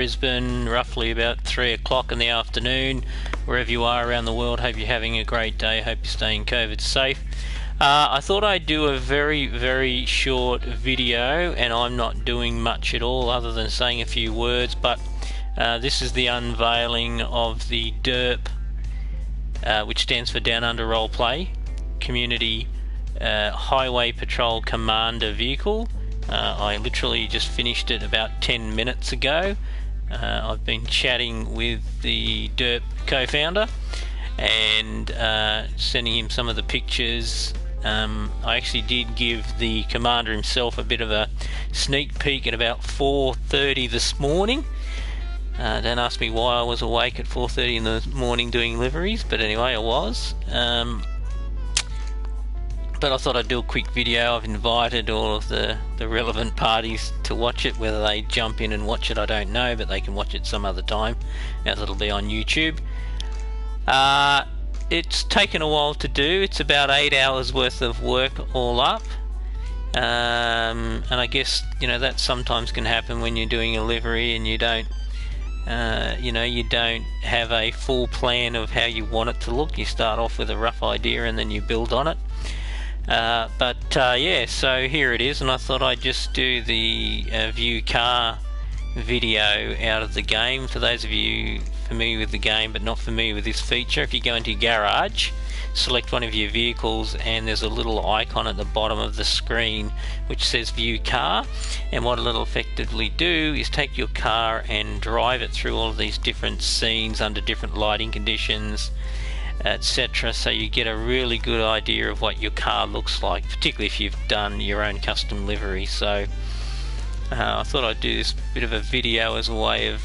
Brisbane, roughly about 3 o'clock in the afternoon. Wherever you are around the world, hope you're having a great day. Hope you're staying COVID safe. I thought I'd do a very short video, and I'm not doing much at all other than saying a few words, but this is the unveiling of the DURP, which stands for Down Under Roleplay Community Highway Patrol Commander Vehicle. I literally just finished it about 10 minutes ago. I've been chatting with the DURP co-founder and sending him some of the pictures. I actually did give the commander himself a bit of a sneak peek at about 4:30 this morning. Don't ask me why I was awake at 4:30 in the morning doing liveries, but anyway, I was. But I thought I'd do a quick video. I've invited all of the relevant parties to watch it. Whether they jump in and watch it, I don't know, but they can watch it some other time, as it'll be on YouTube. It's taken a while to do. It's about 8 hours worth of work all up. And I guess, that sometimes can happen when you're doing a livery and you don't you don't have a full plan of how you want it to look. You start off with a rough idea and then you build on it. Yeah, so here it is, and I thought I'd just do the view car video out of the game. For those of you familiar with the game but not familiar with this feature, if you go into your garage, select one of your vehicles, and there's a little icon at the bottom of the screen which says view car, and what it'll effectively do is take your car and drive it through all of these different scenes under different lighting conditions, etc., so you get a really good idea of what your car looks like, particularly if you've done your own custom livery. So I thought I'd do this bit of a video as a way of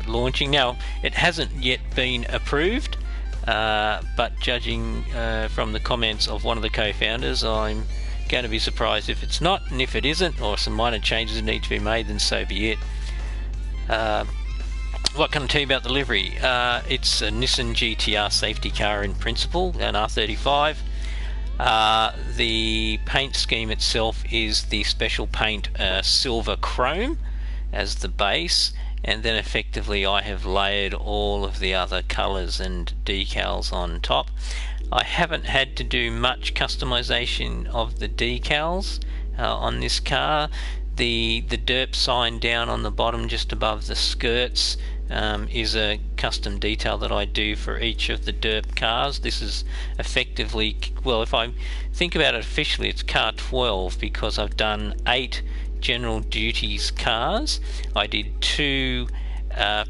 launching. Now, it hasn't yet been approved, but judging from the comments of one of the co-founders, I'm going to be surprised if it's not, and if it isn't, or some minor changes need to be made, then so be it. What can I tell you about the livery? It's a Nissan GTR safety car in principle, an R35. The paint scheme itself is the special paint silver chrome as the base, and then effectively I have layered all of the other colours and decals on top. I haven't had to do much customization of the decals on this car. The DURP sign down on the bottom just above the skirts is a custom detail that I do for each of the DURP cars. This is effectively, well, if I think about it officially, it's car 12 because I've done 8 general duties cars. I did 2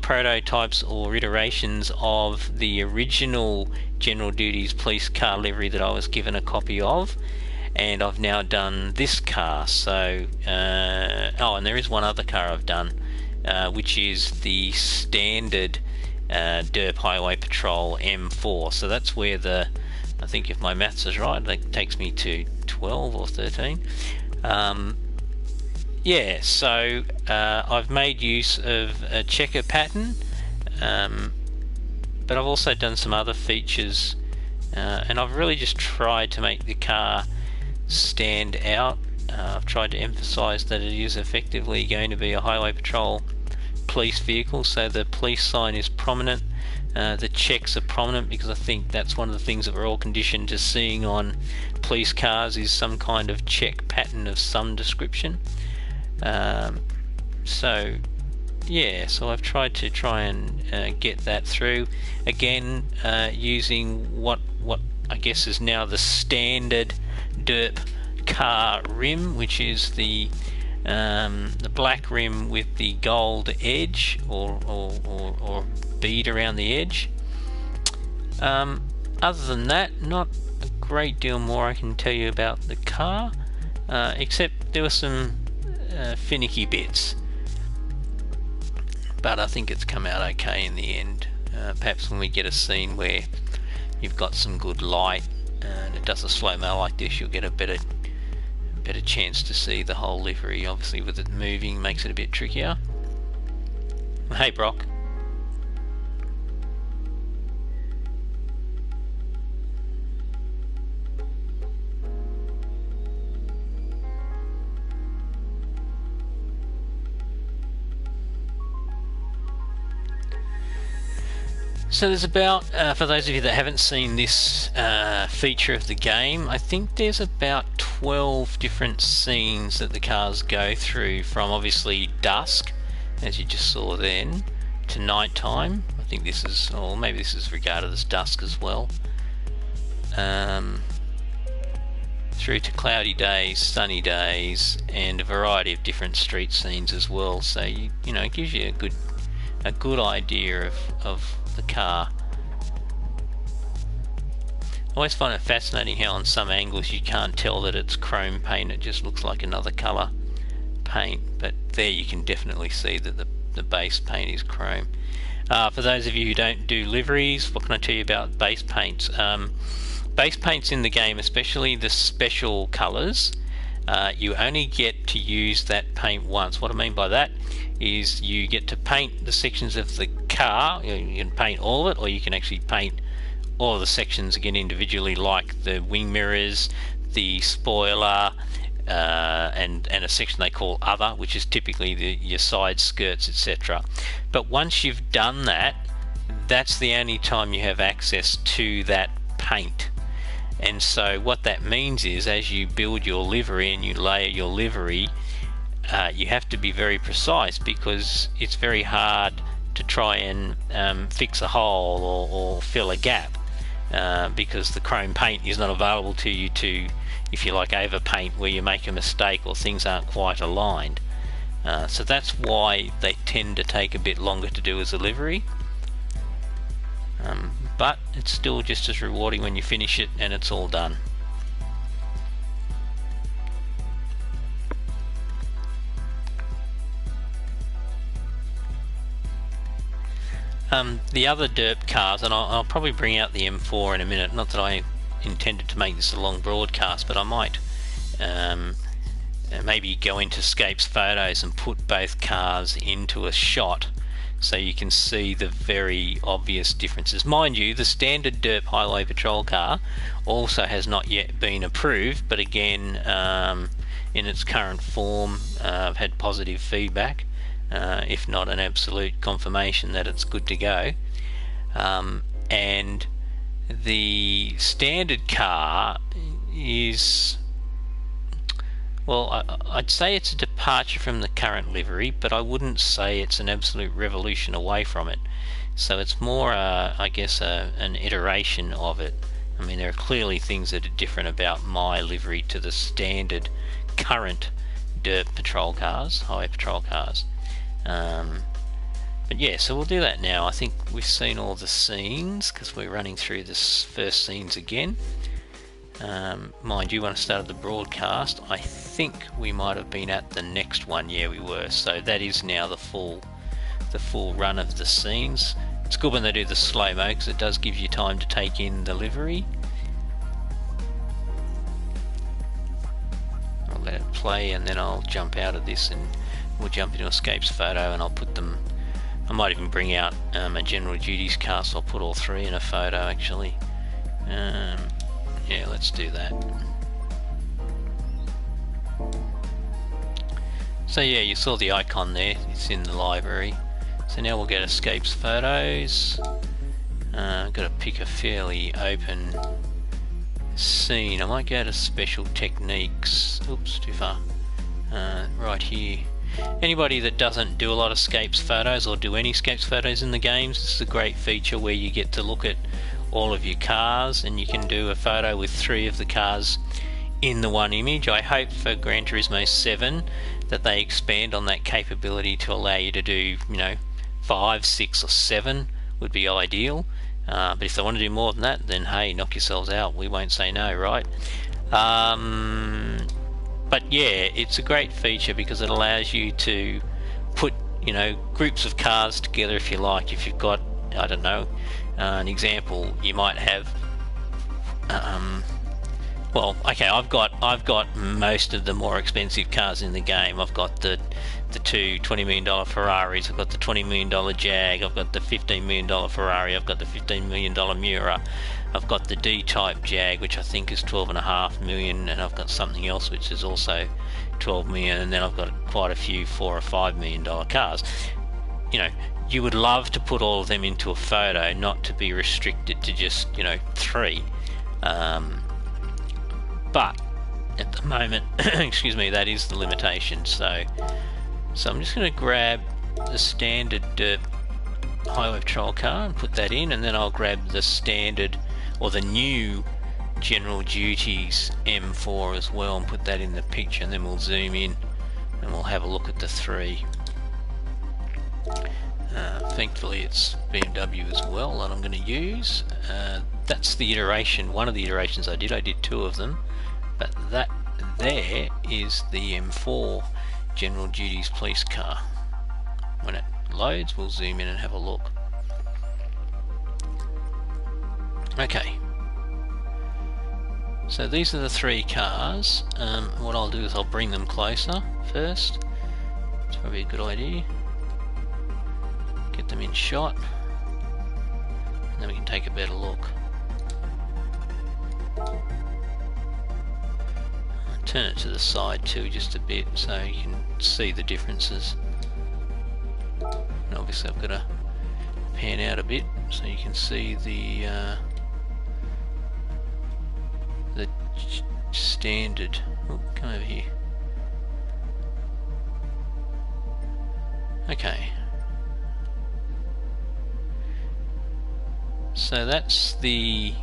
prototypes or iterations of the original general duties police car livery that I was given a copy of, and I've now done this car. So and there is one other car I've done, which is the standard DURP Highway Patrol M4. So that's where I think if my maths is right, that takes me to 12 or 13. Yeah, so I've made use of a checker pattern, but I've also done some other features, and I've really just tried to make the car stand out. I've tried to emphasize that it is effectively going to be a highway patrol police vehicle, so the police sign is prominent, the checks are prominent, because I think that's one of the things that we're all conditioned to seeing on police cars is some kind of check pattern of some description. So yeah, so I've tried and get that through, again using what I guess is now the standard DURP car rim, which is the black rim with the gold edge or bead around the edge. Other than that, not a great deal more I can tell you about the car, except there were some finicky bits, but I think it's come out okay in the end. Perhaps when we get a scene where you've got some good light and it does a slow-mo like this, you'll get a better chance to see the whole livery. Obviously with it moving makes it a bit trickier. Hey Brock. So there's about, for those of you that haven't seen this feature of the game, I think there's about 12 different scenes that the cars go through, from obviously dusk, as you just saw then, to nighttime. I think this is, or maybe this is regarded as dusk as well. Through to cloudy days, sunny days, and a variety of different street scenes as well. So you know, it gives you a good idea of the car. I always find it fascinating how on some angles you can't tell that it's chrome paint, it just looks like another colour paint, but there you can definitely see that the base paint is chrome. For those of you who don't do liveries, what can I tell you about base paints? Base paints in the game, especially the special colours, you only get to use that paint once. What I mean by that is you get to paint the sections of the car. You can paint all of it, or you can actually paint all of the sections again individually, like the wing mirrors, the spoiler, and a section they call other, which is typically your side skirts, etc. But once you've done that, that's the only time you have access to that paint. And so what that means is, as you build your livery and you layer your livery, you have to be very precise, because it's very hard to try and fix a hole or fill a gap, because the chrome paint is not available to you to, if you like, overpaint where you make a mistake or things aren't quite aligned. So that's why they tend to take a bit longer to do as a livery. But it's still just as rewarding when you finish it and it's all done. The other DURP cars, and I'll probably bring out the M4 in a minute, not that I intended to make this a long broadcast, but I might maybe go into Scape's photos and put both cars into a shot so you can see the very obvious differences. Mind you, the standard DURP highway patrol car also has not yet been approved, but again, in its current form, I've had positive feedback, if not an absolute confirmation that it's good to go. And the standard car is, well, I'd say it's a departure from the current livery, but I wouldn't say it's an absolute revolution away from it. So it's more, I guess, an iteration of it. I mean, there are clearly things that are different about my livery to the standard current DURP patrol cars, highway patrol cars. But yeah, so we'll do that now. I think we've seen all the scenes, because we're running through this first scenes again. Mind you, when I started the broadcast, I think we might have been at the next one. Yeah, we were. So that is now the full run of the scenes. It's good when they do the slow-mo, because it does give you time to take in the livery. I'll let it play, and then I'll jump out of this and we'll jump into Escape's photo, and I'll put them, I might even bring out a general duties car, so I'll put all three in a photo actually. Yeah, let's do that. So yeah, you saw the icon there, it's in the library. So now we'll get Escape's photos. I've got to pick a fairly open scene. I might go to special techniques. Oops, too far. Right here. Anybody that doesn't do a lot of Escape's photos or do any Escape's photos in the games, this is a great feature where you get to look at all of your cars, and you can do a photo with 3 of the cars in the one image. I hope for Gran Turismo 7 that they expand on that capability to allow you to do, you know, 5, 6 or 7 would be ideal. But if they want to do more than that, then hey, knock yourselves out, we won't say no, right? But yeah, it's a great feature because it allows you to put, you know, groups of cars together if you like. If you've got, I don't know, an example, you might have well, okay, I've got most of the more expensive cars in the game. I've got the two $20 million Ferraris, I've got the $20 million Jag, I've got the $15 million Ferrari, I've got the $15 million Miura, I've got the D-type Jag, which I think is $12.5 million, and I've got something else which is also $12 million, and then I've got quite a few $4 or $5 million cars. You know, you would love to put all of them into a photo, not to be restricted to just, you know, 3. But at the moment, excuse me, that is the limitation. So I'm just going to grab the standard DURP highway patrol car and put that in, and then I'll grab the standard or the new General Duties M4 as well and put that in the picture, and then we'll zoom in and we'll have a look at the 3. Thankfully it's BMW as well that I'm going to use. That's the iteration, one of the iterations I did 2 of them, but that there is the M4 General Duties police car. When it loads, we'll zoom in and have a look. Okay, so these are the 3 cars. What I'll do is I'll bring them closer first. It's probably a good idea. Get them in shot, and then we can take a better look. I'll turn it to the side too just a bit so you can see the differences. And obviously I've got to pan out a bit so you can see the standard. Oh, come over here. Okay. So that's the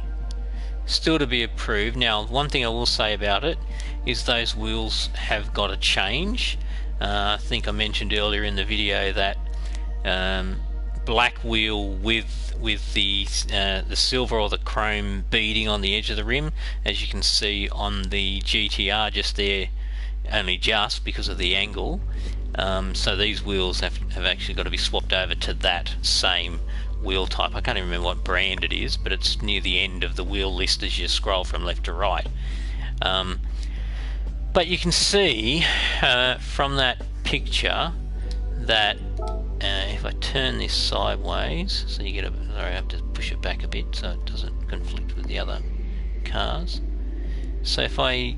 still to be approved. Now, one thing I will say about it is those wheels have got to change. I think I mentioned earlier in the video that black wheel with the silver or the chrome beading on the edge of the rim, as you can see on the GTR just there, only just because of the angle. So these wheels have actually got to be swapped over to that same wheel type. I can't even remember what brand it is, but it's near the end of the wheel list as you scroll from left to right. But you can see from that picture that if I turn this sideways, so you get a, sorry, I have to push it back a bit so it doesn't conflict with the other cars. So if I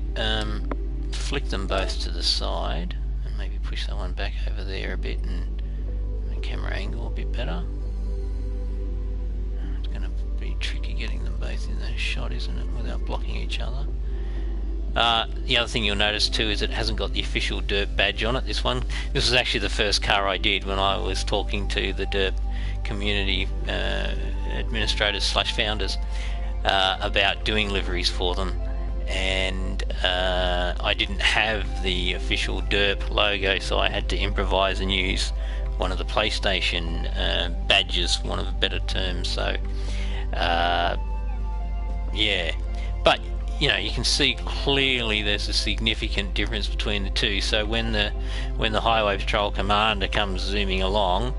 flick them both to the side and maybe push that one back over there a bit and the camera angle a bit better. It's going to be tricky getting them both in the shot, isn't it, without blocking each other. The other thing you'll notice too is it hasn't got the official DURP badge on it. This was actually the first car I did when I was talking to the DURP community administrators / founders about doing liveries for them, and I didn't have the official DURP logo, so I had to improvise and use one of the PlayStation badges, for want of a better term. So yeah, but you know, you can see clearly there's a significant difference between the two. So when the highway patrol commander comes zooming along,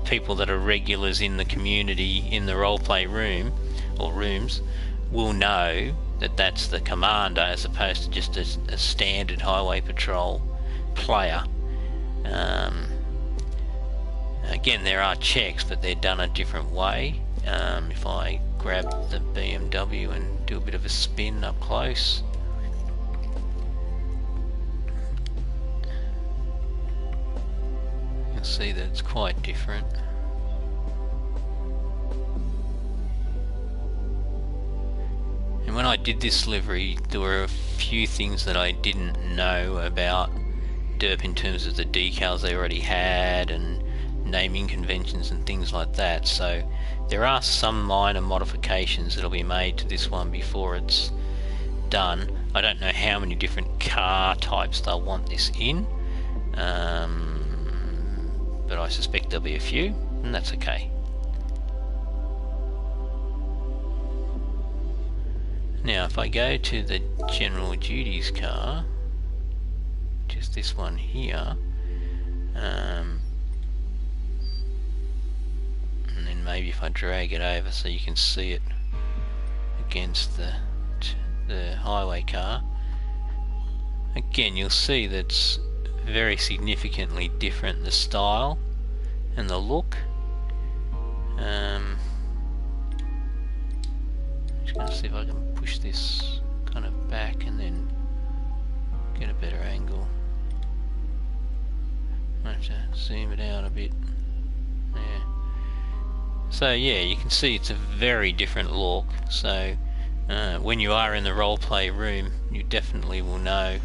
people that are regulars in the community in the roleplay room or rooms will know that that's the commander as opposed to just a standard highway patrol player. Again, there are checks, but they're done a different way. If I grab the BMW and do a bit of a spin up close, you'll see that it's quite different. And when I did this livery, there were a few things that I didn't know about DURP in terms of the decals they already had and naming conventions and things like that. So there are some minor modifications that'll be made to this one before it's done. I don't know how many different car types they'll want this in, but I suspect there'll be a few, and that's okay. Now if I go to the General Duties car, just this one here, and then maybe if I drag it over so you can see it against the highway car, again you'll see that's very significantly different, the style and the look. Just going to see if I can push this kind of back and then get a better angle. I have to zoom it out a bit. So yeah, you can see it's a very different look. So when you are in the roleplay room, you definitely will know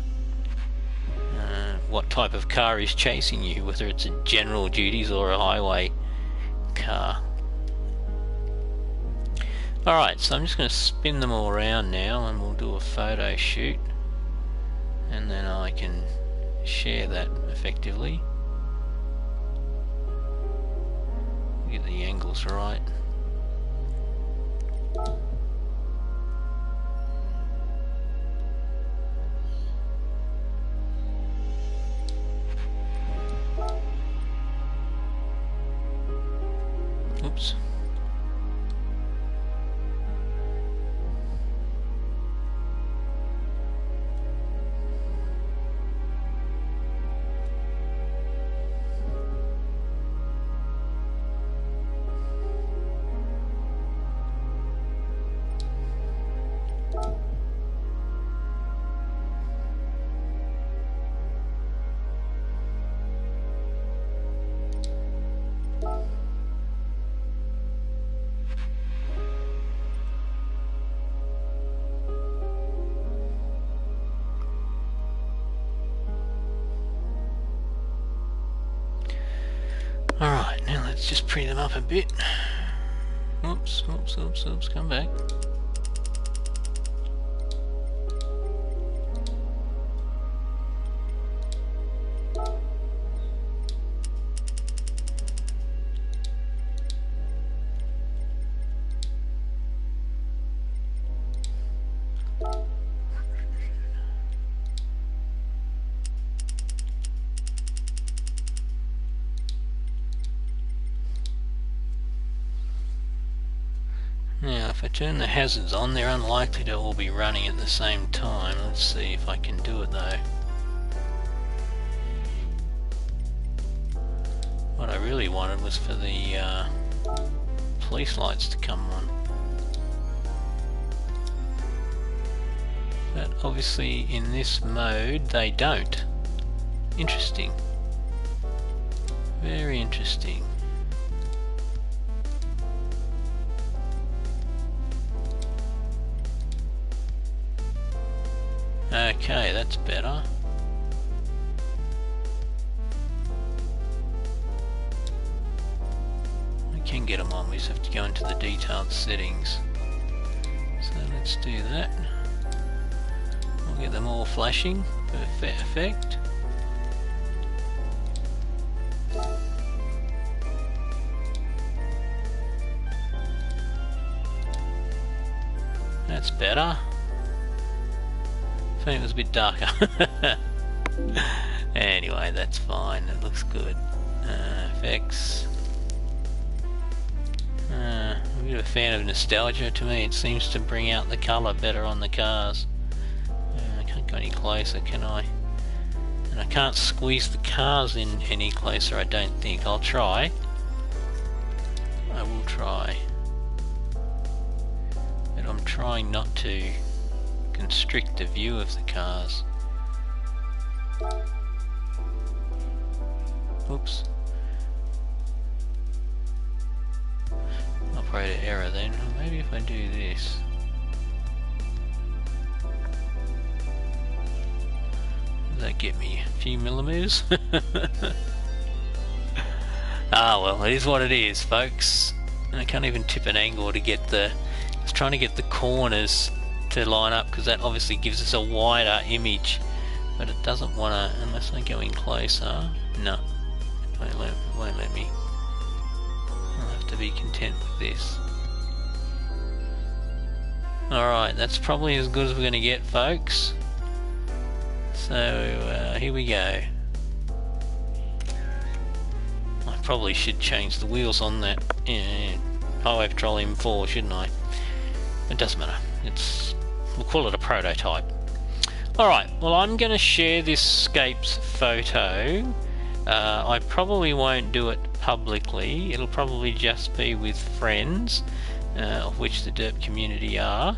what type of car is chasing you, whether it's a general duties or a highway car. Alright, so I'm just going to spin them all around now and we'll do a photo shoot, and then I can share that effectively. Get the angles right. Oops. Alright, now let's just pre them up a bit. Oops, oops, oops, oops, come back. Now if I turn the hazards on, they're unlikely to all be running at the same time. Let's see if I can do it though. What I really wanted was for the police lights to come on. But obviously in this mode they don't. Interesting. Very interesting. Okay, that's better. We can get them on, we just have to go into the detailed settings. So let's do that. We'll get them all flashing for effect. That's better. I think it was a bit darker. Anyway, that's fine, it looks good. Effects. I'm a bit of a fan of nostalgia. To me it seems to bring out the colour better on the cars. I can't go any closer, can I? And I can't squeeze the cars in any closer, I don't think. I'll try. I will try. But I'm trying not to constrict the view of the cars. Oops. Operator error then. Maybe if I do this. Does that get me a few millimeters? Ah well, it is what it is, folks. And I can't even tip an angle to get the... I was trying to get the corners to line up because that obviously gives us a wider image, but it doesn't want to unless I go in closer. No, it won't let me. I'll have to be content with this. Alright, that's probably as good as we're going to get, folks. So here we go. I probably should change the wheels on that Highway Patrol M4, shouldn't I? It doesn't matter. We'll call it a prototype. Alright, well I'm going to share this Scapes photo. I probably won't do it publicly. It'll probably just be with friends, of which the DURP community are.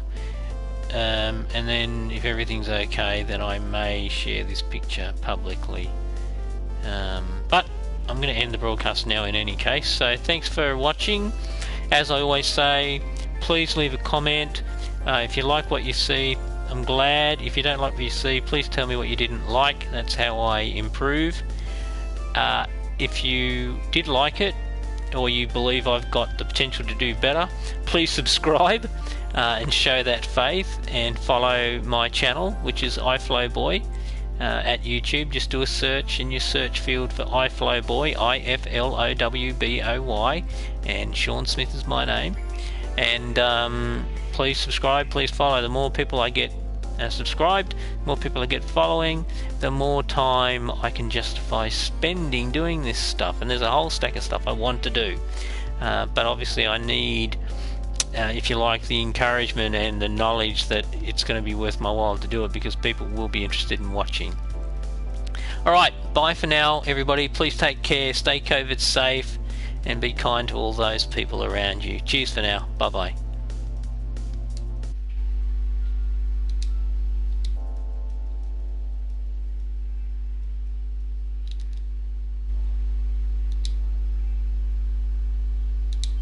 And then if everything's okay, then I may share this picture publicly. But I'm going to end the broadcast now in any case. So thanks for watching, As I always say, please leave a comment. If you like what you see, I'm glad. If you don't like what you see, please tell me what you didn't like. That's how I improve. If you did like it, or you believe I've got the potential to do better, please subscribe and show that faith, and follow my channel, which is Iflowboy at YouTube. Just do a search in your search field for Iflowboy, Iflowboy, and Sean Smith is my name. And please subscribe, please follow. The more people I get subscribed, the more people I get following, the more time I can justify spending doing this stuff. And there's a whole stack of stuff I want to do, but obviously I need, if you like, the encouragement and the knowledge that it's going to be worth my while to do it, because people will be interested in watching. Alright, bye for now everybody. Please take care, stay COVID safe, and be kind to all those people around you. Cheers for now. Bye bye.